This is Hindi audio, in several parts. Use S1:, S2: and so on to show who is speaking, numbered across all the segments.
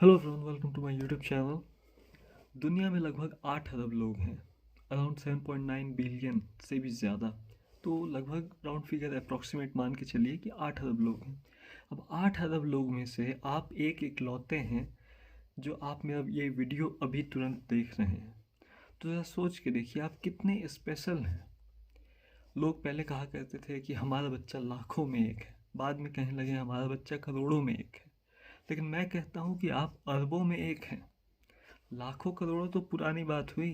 S1: Hello everyone, welcome to my YouTube channel. दुनिया में लगभग 8 अरब लोग हैं, अराउंड 7.9 बिलियन से भी ज़्यादा। तो लगभग राउंड फिगर अप्रॉक्सीमेट मान के चलिए कि 8 अरब लोग हैं। अब 8 अरब लोग में से आप एक इकलौते हैं जो आप में अब ये वीडियो अभी तुरंत देख रहे हैं। तो ज़रा सोच के देखिए आप कितने स्पेशल हैं। लोग पहले कहा करते थे कि हमारा बच्चा लाखों में एक है, बाद में कहने लगे हमारा बच्चा करोड़ों में एक है। लेकिन मैं कहता हूँ कि आप अरबों में एक हैं। लाखों करोड़ों तो पुरानी बात हुई,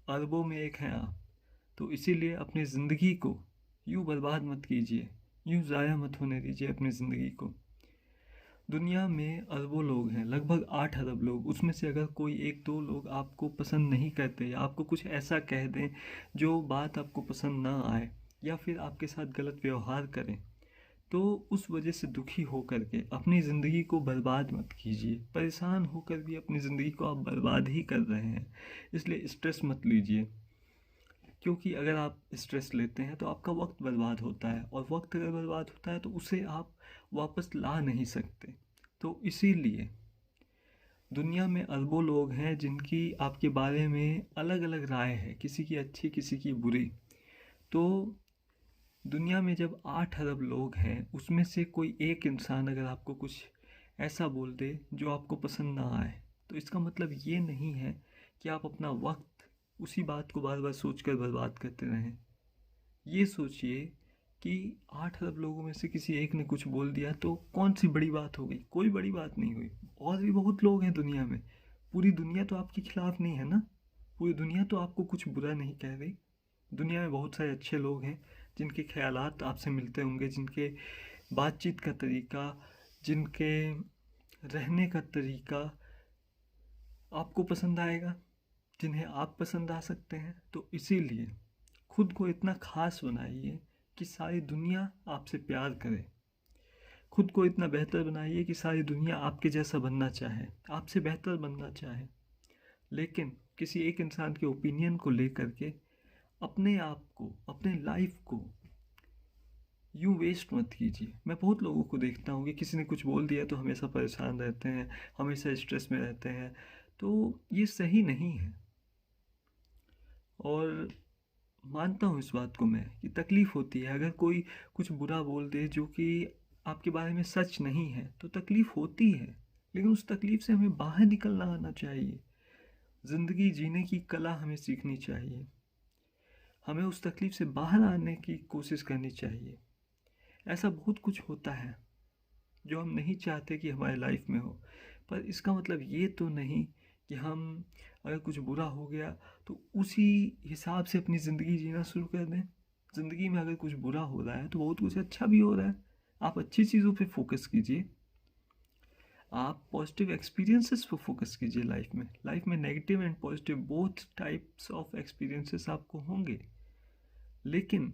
S1: अरबों में एक हैं आप। तो इसीलिए अपनी ज़िंदगी को यूँ बर्बाद मत कीजिए, यूँ ज़ाया मत होने दीजिए अपनी ज़िंदगी को। दुनिया में अरबों लोग हैं, लगभग 8 अरब लोग। उसमें से अगर कोई एक दो लोग आपको पसंद नहीं करते या आपको कुछ ऐसा कह दें जो बात आपको पसंद ना आए, या फिर आपके साथ गलत व्यवहार करें, तो उस वजह से दुखी होकर के अपनी ज़िंदगी को बर्बाद मत कीजिए। परेशान होकर भी अपनी ज़िंदगी को आप बर्बाद ही कर रहे हैं। इसलिए स्ट्रेस मत लीजिए, क्योंकि अगर आप स्ट्रेस लेते हैं तो आपका वक्त बर्बाद होता है, और वक्त अगर बर्बाद होता है तो उसे आप वापस ला नहीं सकते। तो इसीलिए दुनिया में अरबों लोग हैं जिनकी आपके बारे में अलग अलग राय है, किसी की अच्छी किसी की बुरी। तो दुनिया में जब 8 अरब लोग हैं, उसमें से कोई एक इंसान अगर आपको कुछ ऐसा बोल दे जो आपको पसंद ना आए, तो इसका मतलब ये नहीं है कि आप अपना वक्त उसी बात को बार बार सोच कर बर्बाद करते रहें। ये सोचिए कि 8 अरब लोगों में से किसी एक ने कुछ बोल दिया तो कौन सी बड़ी बात हो गई? कोई बड़ी बात नहीं हुई। और भी बहुत लोग हैं दुनिया में। पूरी दुनिया तो आपके खिलाफ नहीं है ना। पूरी दुनिया तो आपको कुछ बुरा नहीं कह रही। दुनिया में बहुत सारे अच्छे लोग हैं जिनके ख्यालात आपसे मिलते होंगे, जिनके बातचीत का तरीका, जिनके रहने का तरीका आपको पसंद आएगा, जिन्हें आप पसंद आ सकते हैं। तो इसीलिए खुद को इतना खास बनाइए कि सारी दुनिया आपसे प्यार करे। खुद को इतना बेहतर बनाइए कि सारी दुनिया आपके जैसा बनना चाहे, आपसे बेहतर बनना चाहे। लेकिन किसी एक इंसान के ओपिनियन को लेकर के अपने आप को, अपने लाइफ को यूँ वेस्ट मत कीजिए। मैं बहुत लोगों को देखता हूँ कि किसी ने कुछ बोल दिया तो हमेशा परेशान रहते हैं, हमेशा स्ट्रेस में रहते हैं। तो ये सही नहीं है। और मानता हूँ इस बात को मैं कि तकलीफ़ होती है अगर कोई कुछ बुरा बोल दे जो कि आपके बारे में सच नहीं है, तो तकलीफ़ होती है। लेकिन उस तकलीफ़ से हमें बाहर निकलना आना चाहिए। ज़िंदगी जीने की कला हमें सीखनी चाहिए। हमें उस तकलीफ़ से बाहर आने की कोशिश करनी चाहिए। ऐसा बहुत कुछ होता है जो हम नहीं चाहते कि हमारे लाइफ में हो, पर इसका मतलब ये तो नहीं कि हम अगर कुछ बुरा हो गया तो उसी हिसाब से अपनी ज़िंदगी जीना शुरू कर दें। ज़िंदगी में अगर कुछ बुरा हो रहा है तो बहुत कुछ अच्छा भी हो रहा है। आप अच्छी चीज़ों पे फोकस कीजिए, आप पॉजिटिव एक्सपीरियंसेस पे फोकस कीजिए। लाइफ में negative and positive both types of experiences आपको होंगे। लेकिन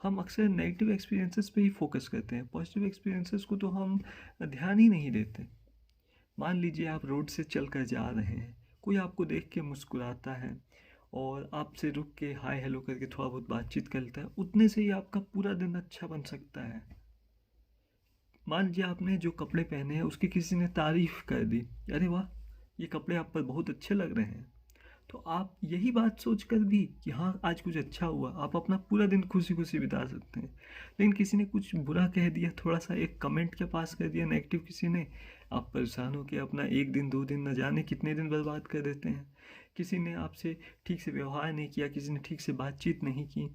S1: हम अक्सर नेगेटिव एक्सपीरियंसेस पे ही फोकस करते हैं, पॉजिटिव एक्सपीरियंसेस को तो हम ध्यान ही नहीं देते। मान लीजिए आप रोड से चल कर जा रहे हैं, कोई आपको देख के मुस्कुराता है और आपसे रुक के हाय हेलो करके थोड़ा बहुत बातचीत करता है, उतने से ही आपका पूरा दिन अच्छा बन सकता है। मान लीजिए आपने जो कपड़े पहने हैं उसकी किसी ने तारीफ़ कर दी, अरे वाह ये कपड़े आप पर बहुत अच्छे लग रहे हैं, तो आप यही बात सोचकर भी कि हाँ आज कुछ अच्छा हुआ, आप अपना पूरा दिन खुशी खुशी बिता सकते हैं। लेकिन किसी ने कुछ बुरा कह दिया, थोड़ा सा एक कमेंट के पास कर दिया नेगेटिव किसी ने, आप परेशान होकर अपना एक दिन दो दिन न जाने कितने दिन बर्बाद कर देते हैं। किसी ने आपसे ठीक से व्यवहार नहीं किया, किसी ने ठीक से बातचीत नहीं की,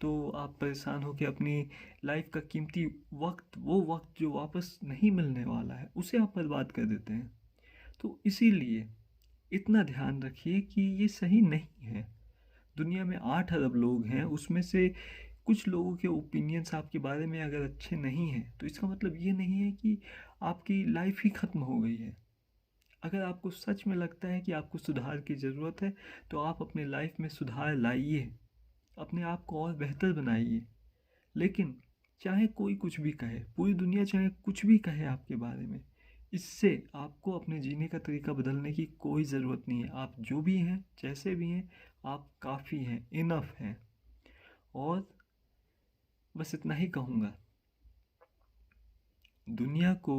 S1: तो आप परेशान होकर अपनी लाइफ का कीमती वक्त, वो वक्त जो वापस नहीं मिलने वाला है, उसे आप बर्बाद कर देते हैं। तो इसीलिए इतना ध्यान रखिए कि ये सही नहीं है। दुनिया में 8 अरब लोग हैं, उसमें से कुछ लोगों के ओपिनियंस आपके बारे में अगर अच्छे नहीं हैं तो इसका मतलब ये नहीं है कि आपकी लाइफ ही ख़त्म हो गई है। अगर आपको सच में लगता है कि आपको सुधार की ज़रूरत है तो आप अपने लाइफ में सुधार लाइए, अपने आप को और बेहतर बनाइए। लेकिन चाहे कोई कुछ भी कहे, पूरी दुनिया चाहे कुछ भी कहे आपके बारे में, इससे आपको अपने जीने का तरीका बदलने की कोई ज़रूरत नहीं है। आप जो भी हैं, जैसे भी हैं, आप काफ़ी हैं, इनफ हैं। और बस इतना ही कहूँगा, दुनिया को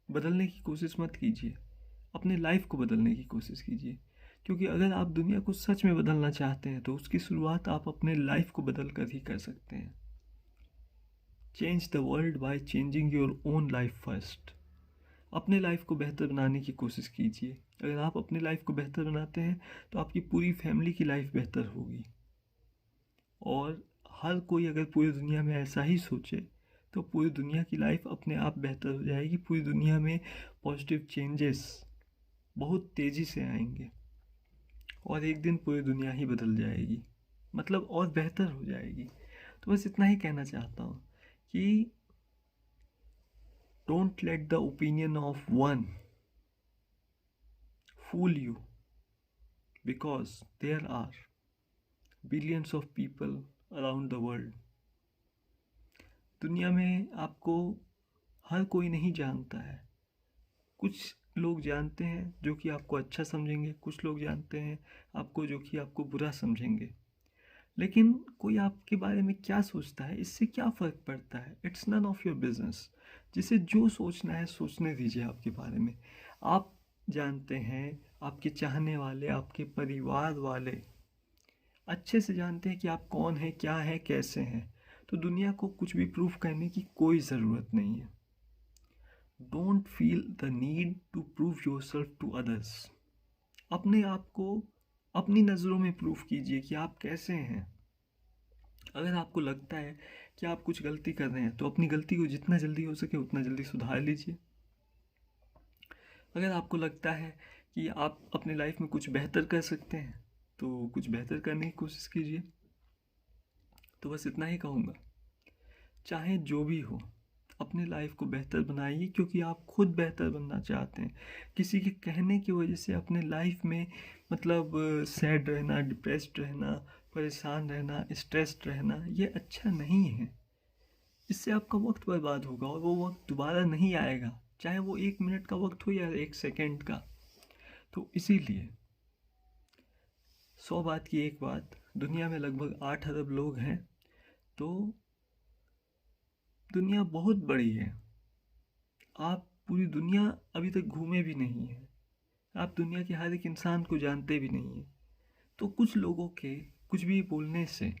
S1: बदलने की कोशिश मत कीजिए, अपने लाइफ को बदलने की कोशिश कीजिए, क्योंकि अगर आप दुनिया को सच में बदलना चाहते हैं तो उसकी शुरुआत आप अपने लाइफ को बदल कर ही कर सकते हैं। Change the world by changing your own life first. अपने लाइफ को बेहतर बनाने की कोशिश कीजिए। अगर आप अपनी लाइफ को बेहतर बनाते हैं तो आपकी पूरी फैमिली की लाइफ बेहतर होगी। और हर कोई अगर पूरी दुनिया में ऐसा ही सोचे तो पूरी दुनिया की लाइफ अपने आप बेहतर हो जाएगी। पूरी दुनिया में पॉजिटिव चेंजेस बहुत तेज़ी से आएंगे और एक दिन पूरी दुनिया ही बदल जाएगी, मतलब और बेहतर हो जाएगी। तो बस इतना ही कहना चाहता हूँ कि don't let the opinion of one fool you, because there are billions of people around the world. दुनिया में आपको हर कोई नहीं जानता है। कुछ लोग जानते हैं जो कि आपको अच्छा समझेंगे, कुछ लोग जानते हैं आपको जो कि आपको बुरा समझेंगे। लेकिन कोई आपके बारे में क्या सोचता है, इससे क्या फ़र्क पड़ता है? It's none of your business. जिसे जो सोचना है सोचने दीजिए आपके बारे में। आप जानते हैं, आपके चाहने वाले, आपके परिवार वाले अच्छे से जानते हैं कि आप कौन हैं, क्या हैं, कैसे हैं। तो दुनिया को कुछ भी प्रूफ करने की कोई ज़रूरत नहीं है। Don't feel the need to prove yourself to others. अपने आप को अपनी नज़रों में प्रूफ कीजिए कि आप कैसे हैं। अगर आपको लगता है कि आप कुछ गलती कर रहे हैं तो अपनी गलती को जितना जल्दी हो सके उतना जल्दी सुधार लीजिए। अगर आपको लगता है कि आप अपनी लाइफ में कुछ बेहतर कर सकते हैं तो कुछ बेहतर करने की कोशिश कीजिए। तो बस इतना ही कहूँगा, चाहे जो भी हो अपनी लाइफ को बेहतर बनाइए, क्योंकि आप खुद बेहतर बनना चाहते हैं। किसी के कहने की वजह से अपने लाइफ में मतलब सैड रहना, डिप्रेस्ड रहना, परेशान रहना, स्ट्रेस्ड रहना, ये अच्छा नहीं है। इससे आपका वक्त बर्बाद होगा और वो वक्त दोबारा नहीं आएगा, चाहे वो 1 मिनट का वक्त हो या 1 सेकेंड का। तो इसीलिए 100 बात की एक बात, दुनिया में लगभग 8 अरब लोग हैं। तो दुनिया बहुत बड़ी है। आप पूरी दुनिया अभी तक घूमे भी नहीं हैं। आप दुनिया के हर एक इंसान को जानते भी नहीं हैं। तो कुछ लोगों के कुछ भी बोलने से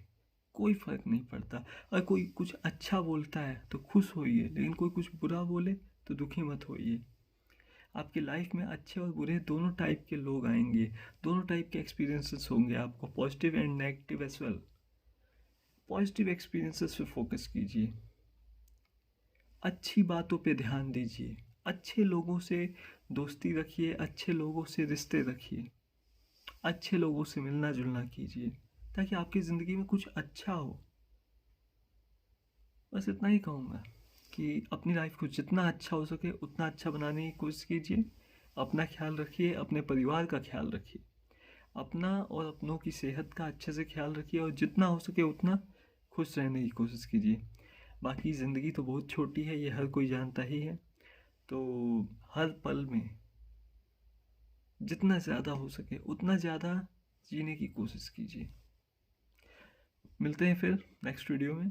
S1: कोई फ़र्क नहीं पड़ता। अगर कोई कुछ अच्छा बोलता है तो खुश होइए, लेकिन कोई कुछ बुरा बोले तो दुखी मत होइए। आपकी लाइफ में अच्छे और बुरे दोनों टाइप के लोग आएंगे, दोनों टाइप के एक्सपीरियंसेस होंगे आपको, positive and negative as well. Positive experiences पे फोकस कीजिए, अच्छी बातों पे ध्यान दीजिए, अच्छे लोगों से दोस्ती रखिए, अच्छे लोगों से रिश्ते रखिए, अच्छे लोगों से मिलना जुलना कीजिए ताकि आपकी ज़िंदगी में कुछ अच्छा हो। बस इतना ही कहूँगा कि अपनी लाइफ को जितना अच्छा हो सके उतना अच्छा बनाने की कोशिश कीजिए। अपना ख्याल रखिए, अपने परिवार का ख्याल रखिए, अपना और अपनों की सेहत का अच्छे से ख्याल रखिए और जितना हो सके उतना खुश रहने की कोशिश कीजिए। बाकी ज़िंदगी तो बहुत छोटी है, ये हर कोई जानता ही है। तो हर पल में जितना ज़्यादा हो सके उतना ज़्यादा जीने की कोशिश कीजिए। मिलते हैं फिर नेक्स्ट वीडियो में।